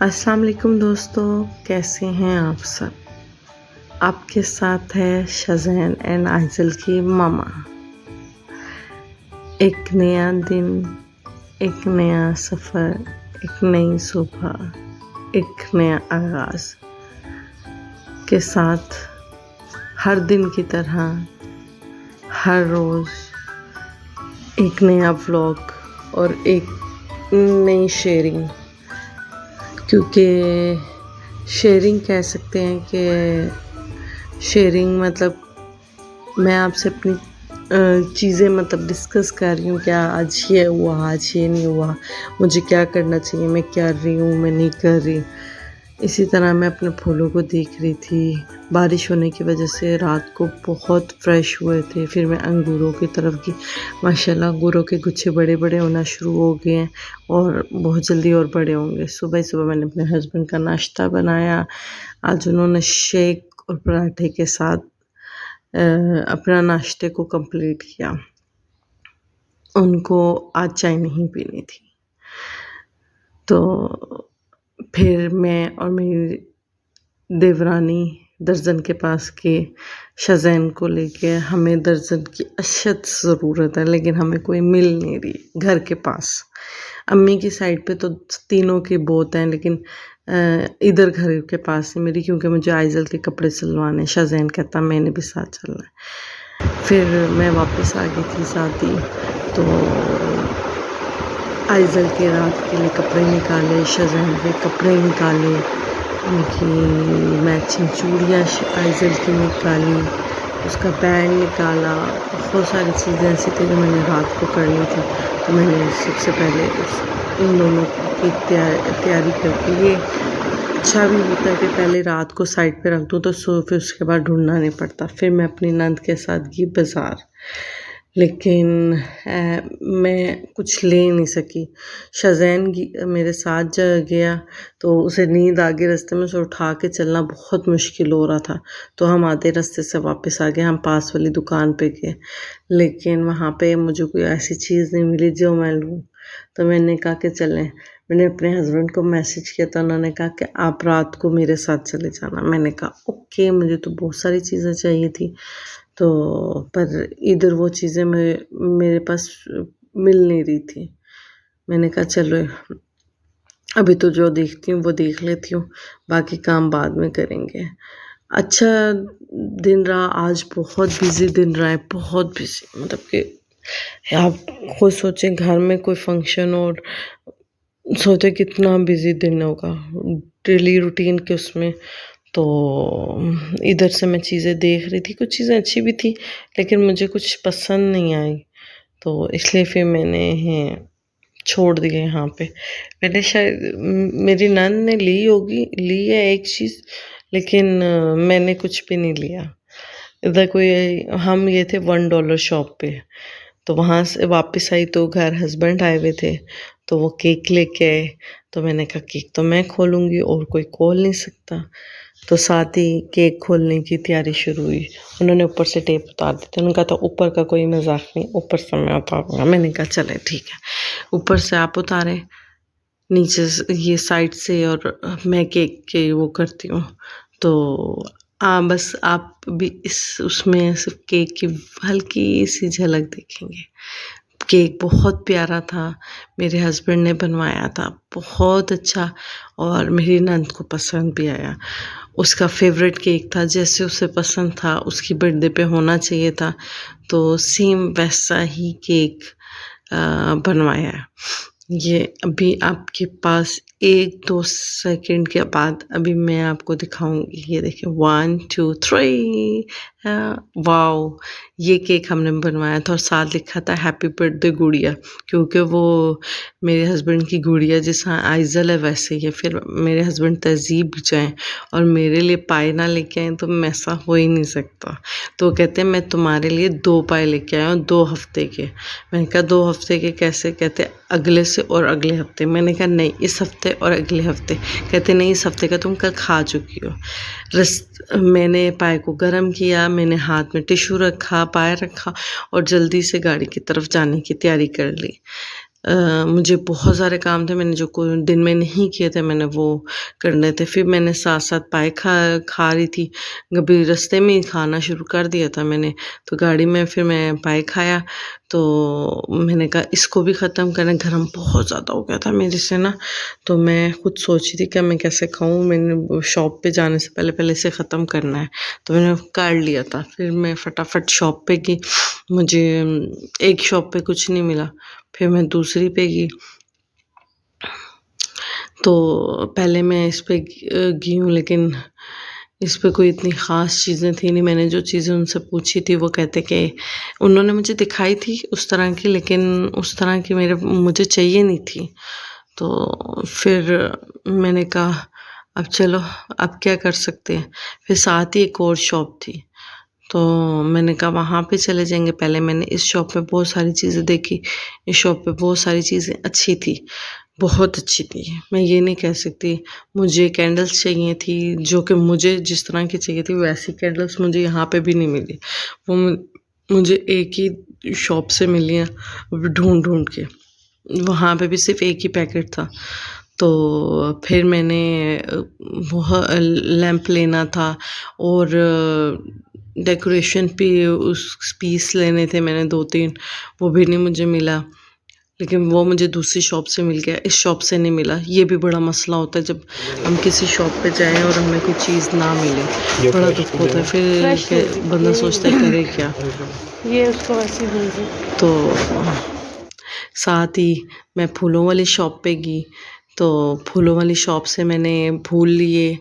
अस्सलाम वालेकुम दोस्तों, कैसे हैं आप सब। आपके साथ है शज़ैन एंड आइज़ल की मामा। एक नया दिन, एक नया सफ़र, एक नई सुबह, एक नया आगाज़ के साथ हर दिन की तरह हर रोज़ एक नया व्लॉग और एक नई शेयरिंग। क्योंकि शेयरिंग कह सकते हैं कि शेयरिंग मतलब मैं आपसे अपनी चीज़ें मतलब डिस्कस कर रही हूँ, क्या आज ये हुआ, आज ये नहीं हुआ, मुझे क्या करना चाहिए, मैं कर रही हूँ, मैं नहीं कर रही। इसी तरह मैं अपने फूलों को देख रही थी। बारिश होने की वजह से रात को बहुत फ्रेश हुए थे। फिर मैं अंगूरों की तरफ गई। माशाल्लाह अंगूरों के गुच्छे बड़े बड़े होना शुरू हो गए हैं और बहुत जल्दी और बड़े होंगे। सुबह सुबह मैंने अपने हस्बैंड का नाश्ता बनाया। आज उन्होंने शेक और पराठे के साथ अपना नाश्ते को कंप्लीट किया। उनको आज चाय नहीं पीनी थी, तो फिर मैं और मेरी देवरानी दर्जन के पास गए शज़ैन को लेके। हमें दर्जन की अशद ज़रूरत है, लेकिन हमें कोई मिल नहीं रही घर के पास। अम्मी की साइड पे तो तीनों की बहुत हैं, लेकिन इधर घर के पास है मेरी, क्योंकि मुझे आइज़ल के कपड़े सिलवाने। शज़ैन कहता मैंने भी साथ चलना है। फिर मैं वापस आ गई थी साथ ही, तो आइज़ल के रात के लिए कपड़े निकाले, शज़ैन के कपड़े निकाले, उनकी मैचिंग चूड़ियाँ आइज़ल की निकाली, उसका बैंड निकाला। बहुत सारी चीज़ें ऐसी थी जो मैंने रात को करनी थी, तो मैंने सबसे पहले इन दोनों की तैयारी करके, ये अच्छा भी होता है कि पहले रात को साइड पे रख दूँ तो फिर उसके बाद ढूंढना नहीं पड़ता। फिर मैं अपनी नंद के साथ गई बाज़ार, लेकिन मैं कुछ ले नहीं सकी। शज़ैन मेरे साथ गया तो उसे नींद आ गई रास्ते में, उसे उठा के चलना बहुत मुश्किल हो रहा था। तो हम आधे रास्ते से वापस आ गए। हम पास वाली दुकान पे गए, लेकिन वहाँ पे मुझे कोई ऐसी चीज़ नहीं मिली जो मैं लूँ। तो मैंने कहा कि चलें। मैंने अपने हस्बैंड को मैसेज किया, तो उन्होंने कहा कि आप रात को मेरे साथ चले जाना। मैंने कहा ओके, मुझे तो बहुत सारी चीज़ें चाहिए थी, तो पर इधर वो चीज़ें मेरे पास मिल नहीं रही थी। मैंने कहा चलो अभी तो जो देखती हूँ वो देख लेती हूँ, बाकी काम बाद में करेंगे। अच्छा दिन रहा आज, बहुत बिज़ी दिन रहा है, बहुत बिज़ी। मतलब कि आप खुद सोचें घर में कोई फंक्शन और सोचे कितना बिज़ी दिन होगा डेली रूटीन के उसमें। तो इधर से मैं चीज़ें देख रही थी, कुछ चीज़ें अच्छी भी थी, लेकिन मुझे कुछ पसंद नहीं आई, तो इसलिए फिर मैंने छोड़ दिए यहाँ पे। मैंने शायद मेरी नंद ने ली है एक चीज़, लेकिन मैंने कुछ भी नहीं लिया। इधर कोई हम ये थे $1 शॉप पे, तो वहाँ से वापस आई तो घर हस्बैंड आए हुए थे, तो वो केक लेके आए। तो मैंने कहा केक तो मैं खोलूँगी और कोई खोल नहीं सकता, तो साथ ही केक खोलने की तैयारी शुरू हुई। उन्होंने ऊपर से टेप उतार दी थी। उन्होंने कहा था ऊपर का कोई मजाक नहीं, ऊपर से मैं उतारूँगा। मैंने कहा चले ठीक है, ऊपर से आप उतारे, नीचे से ये साइड से, और मैं केक के वो करती हूँ। तो बस आप भी उसमें सिर्फ केक की हल्की सी झलक देखेंगे। केक बहुत प्यारा था, मेरे हस्बैंड ने बनवाया था, बहुत अच्छा, और मेरी नंद को पसंद भी आया। उसका फेवरेट केक था, जैसे उसे पसंद था उसकी बर्थडे पे होना चाहिए था, तो सेम वैसा ही केक बनवाया। ये अभी आपके पास 1-2 सेकंड के बाद अभी मैं आपको दिखाऊंगी। ये देखिए 1 2 3, वाओ, ये केक हमने बनवाया था और साथ लिखा था हैप्पी बर्थडे गुड़िया, क्योंकि वो मेरे हस्बैंड की गुड़िया जैसा आइज़ल है वैसे ही है। फिर मेरे हस्बैंड तहज़ीब जाएँ और मेरे लिए पाए ना लेके आएँ तो ऐसा हो ही नहीं सकता। तो वो कहते हैं मैं तुम्हारे लिए 2 पाए लेके आया हूँ 2 हफ्ते के। मैंने कहा 2 हफ्ते के कैसे? कहते अगले से और अगले हफ्ते। मैंने कहा नहीं, इस हफ्ते और अगले हफ्ते। कहते नहीं, इस हफ्ते का तुम कल खा चुकी हो। मैंने पाए को गर्म किया, मैंने हाथ में टिश्यू रखा, पाए रखा और जल्दी से गाड़ी की तरफ जाने की तैयारी कर ली। मुझे बहुत सारे काम थे, मैंने जो कोई दिन में नहीं किए थे मैंने वो करने थे। फिर मैंने साथ-साथ पाए खा रही थी, कभी रास्ते में ही खाना शुरू कर दिया था मैंने, तो गाड़ी में फिर मैं पाए खाया। तो मैंने कहा इसको भी ख़त्म करें, गरम बहुत ज़्यादा हो गया था मेरे से ना, तो मैं खुद सोच रही थी कि मैं कैसे खाऊँ, मैंने शॉप पे जाने से पहले इसे ख़त्म करना है, तो मैंने कर लिया था। फिर मैं फटाफट शॉप पे गई, मुझे एक शॉप पे कुछ नहीं मिला, फिर मैं दूसरी पे गई, तो पहले मैं इस पे गई हूँ, लेकिन इस पे कोई इतनी ख़ास चीज़ें थी नहीं। मैंने जो चीज़ें उनसे पूछी थी वो कहते कि उन्होंने मुझे दिखाई थी उस तरह की, लेकिन उस तरह की मुझे चाहिए नहीं थी। तो फिर मैंने कहा अब चलो, अब क्या कर सकते हैं। फिर साथ ही एक और शॉप थी, तो मैंने कहा वहाँ पे चले जाएँगे। पहले मैंने इस शॉप में बहुत सारी चीज़ें देखी, इस शॉप पे बहुत सारी चीज़ें अच्छी थी, बहुत अच्छी थी। मैं ये नहीं कह सकती, मुझे कैंडल्स चाहिए थी, जो कि मुझे जिस तरह की चाहिए थी वैसी कैंडल्स मुझे यहाँ पे भी नहीं मिली। वो मुझे एक ही शॉप से मिली हैं ढूँढ-ढूँढ के। वहाँ पे भी सिर्फ़ एक ही पैकेट था। तो फिर मैंने वह लैंप लेना था और डेकोरेशन पे उस पीस लेने थे मैंने 2-3, वो भी नहीं मुझे मिला, लेकिन वो मुझे दूसरी शॉप से मिल गया, इस शॉप से नहीं मिला। ये भी बड़ा मसला होता है जब हम किसी शॉप पे जाएँ और हमें कोई चीज़ ना मिले, बड़ा दुःख होता है। फिर के बंदा सोचता है करे क्या? ये उसको वैसे ही भेज दो। तो साथ ही मैं फूलों वाली शॉप पे गई, तो फूलों वाली शॉप से मैंने फूल लिए।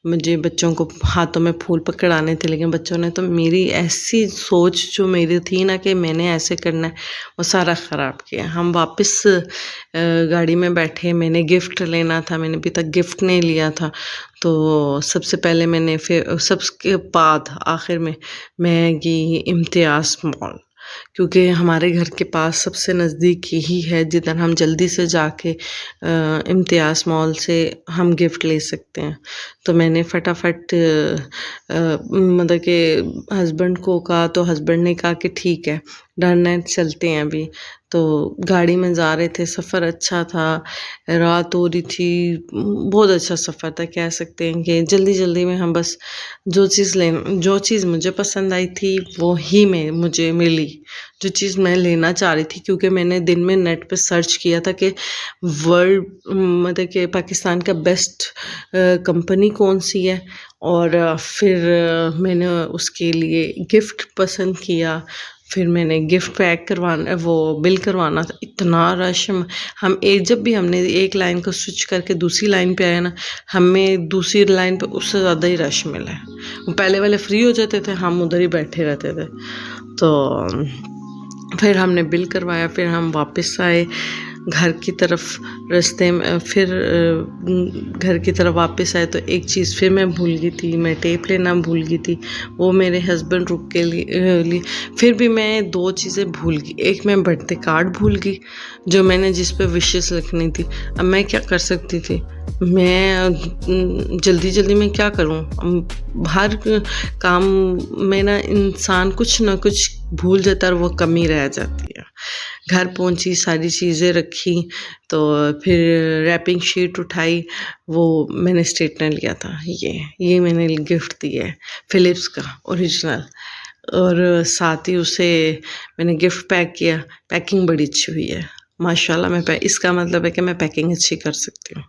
मुझे बच्चों को हाथों में फूल पकड़ाने थे, लेकिन बच्चों ने तो मेरी ऐसी सोच जो मेरी थी ना कि मैंने ऐसे करना है, वो सारा ख़राब किया। हम वापस गाड़ी में बैठे, मैंने गिफ्ट लेना था, मैंने अभी तक गिफ्ट नहीं लिया था। तो सबसे पहले मैंने फिर सबके बाद आखिर में मैं गई इम्तियाज़ मॉल, क्योंकि हमारे घर के पास सबसे नज़दीक यही है जिधर हम जल्दी से जाके इम्तियाज़ मॉल से हम गिफ्ट ले सकते हैं। तो मैंने फटाफट मतलब कि हस्बैंड को कहा, तो हस्बैंड ने कहा कि ठीक है, डन है, चलते हैं अभी। तो गाड़ी में जा रहे थे, सफ़र अच्छा था, रात हो रही थी, बहुत अच्छा सफ़र था। कह सकते हैं कि जल्दी-जल्दी में हम बस जो चीज़ मुझे पसंद आई थी वो ही मुझे मिली, जो चीज़ मैं लेना चाह रही थी, क्योंकि मैंने दिन में नेट पे सर्च किया था कि वर्ल्ड मतलब कि पाकिस्तान का बेस्ट कंपनी कौन-सी है, और फिर मैंने उसके लिए गिफ्ट पसंद किया। फिर मैंने गिफ्ट पैक करवाना, वो बिल करवाना था, इतना रश। हम जब भी हमने एक लाइन को स्विच करके दूसरी लाइन पे आए ना, हमें दूसरी लाइन पे उससे ज़्यादा ही रश मिला है। वो पहले वाले फ्री हो जाते थे, हम उधर ही बैठे रहते थे। तो फिर हमने बिल करवाया, फिर हम वापस आए घर की तरफ। रास्ते में फिर घर की तरफ वापस आए तो एक चीज़ फिर मैं भूल गई थी, मैं टेप लेना भूल गई थी, वो मेरे हस्बैंड रुक के लिए। फिर भी मैं 2 चीज़ें भूल गई, एक मैं बर्थडे कार्ड भूल गई जो मैंने जिस पे विशेस लिखनी थी। अब मैं क्या कर सकती थी, मैं जल्दी में क्या करूँ? हर काम में ना इंसान कुछ ना कुछ भूल जाता है और वो कमी रह जाती है। घर पहुंची, सारी चीज़ें रखी, तो फिर रैपिंग शीट उठाई, वो मैंने स्ट्रेटनर लिया था, ये मैंने गिफ्ट दिया है फ़िलिप्स का ओरिजिनल, और साथ ही उसे मैंने गिफ्ट पैक किया। पैकिंग बड़ी अच्छी हुई है माशाल्लाह। इसका मतलब है कि मैं पैकिंग अच्छी कर सकती हूँ।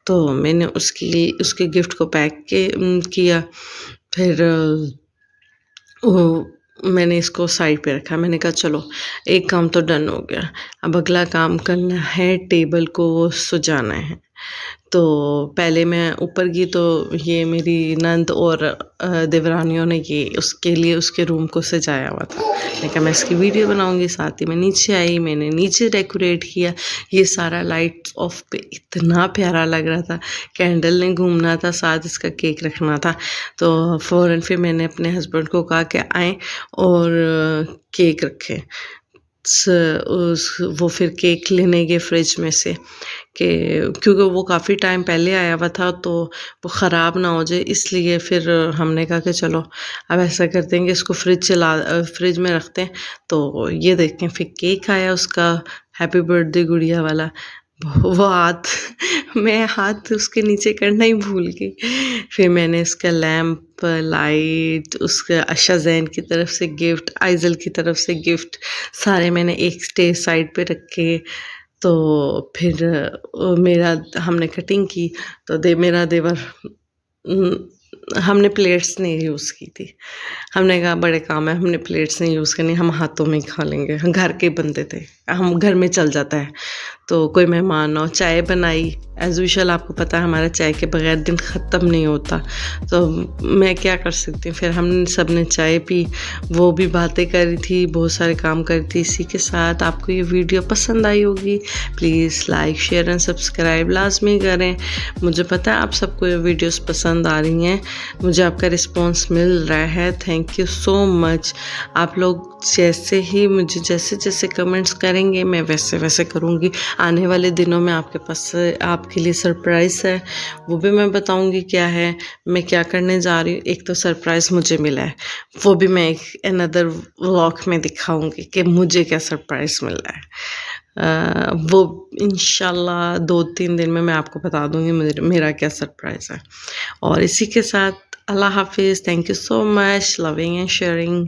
तो मैंने उसके गिफ्ट को पैक किया। फिर वो मैंने इसको साइड पे रखा। मैंने कहा चलो एक काम तो डन हो गया, अब अगला काम करना है, टेबल को सजाना है। तो पहले मैं ऊपर गई, तो ये मेरी नंद और देवरानियों ने ये उसके लिए उसके रूम को सजाया हुआ था। मैंने कहा मैं इसकी वीडियो बनाऊंगी। साथ ही मैं नीचे आई, मैंने नीचे डेकोरेट किया। ये सारा लाइट ऑफ पे इतना प्यारा लग रहा था। कैंडल ने घूमना था, साथ इसका केक रखना था। तो फ़ौरन फिर मैंने अपने हस्बैंड को कहा कि आएँ और केक रखें। वो फिर केक लेने गए फ्रिज में से, कि क्योंकि वो काफ़ी टाइम पहले आया हुआ था, तो वो ख़राब ना हो जाए, इसलिए फिर हमने कहा कि चलो अब ऐसा करते हैं कि इसको फ्रिज में रखते हैं। तो ये देखते हैं, फिर केक आया उसका, हैप्पी बर्थडे गुड़िया वाला, वो हाथ मैं हाथ उसके नीचे करना ही भूल गई। फिर मैंने इसका लैंप, लाइट, उसका आशा जैन की तरफ से गिफ्ट, आइज़ल की तरफ से गिफ्ट सारे मैंने एक स्टेज साइड पे रखे। तो फिर मेरा हमने कटिंग की तो मेरा देवर हमने प्लेट्स नहीं यूज़ की थी। हमने कहा बड़े काम है, हमने प्लेट्स नहीं यूज़ करनी, हम हाथों में ही खा लेंगे। हम घर के बंदे थे, हम घर में चल जाता है। तो कोई मेहमान हो, चाय बनाई एज़ यूजुअल, आपको पता है हमारा चाय के बगैर दिन ख़त्म नहीं होता। तो मैं क्या कर सकती हूँ, फिर हम सब ने चाय पी, वो भी बातें करी थी, बहुत सारे काम करी थी। इसी के साथ आपको ये वीडियो पसंद आई होगी, please like share and subscribe लाज़मी करें। मुझे पता है आप सबको ये वीडियोस पसंद आ रही हैं, मुझे आपका रिस्पॉन्स मिल रहा है, थैंक यू सो मच। आप लोग जैसे ही मुझे जैसे जैसे कमेंट्स करेंगे मैं वैसे वैसे करूँगी। आने वाले दिनों में आपके पास आपके लिए सरप्राइज़ है, वो भी मैं बताऊँगी क्या है, मैं क्या करने जा रही हूँ। एक तो सरप्राइज़ मुझे मिला है, वो भी मैं एक अनदर व्लॉग में दिखाऊँगी कि मुझे क्या सरप्राइज़ मिल रहा है। वो इंशाल्लाह 2-3 दिन में मैं आपको बता दूँगी मेरा क्या सरप्राइज़ है। और इसी के साथ अल्लाह हाफ़िज़, thank you so much, loving and sharing.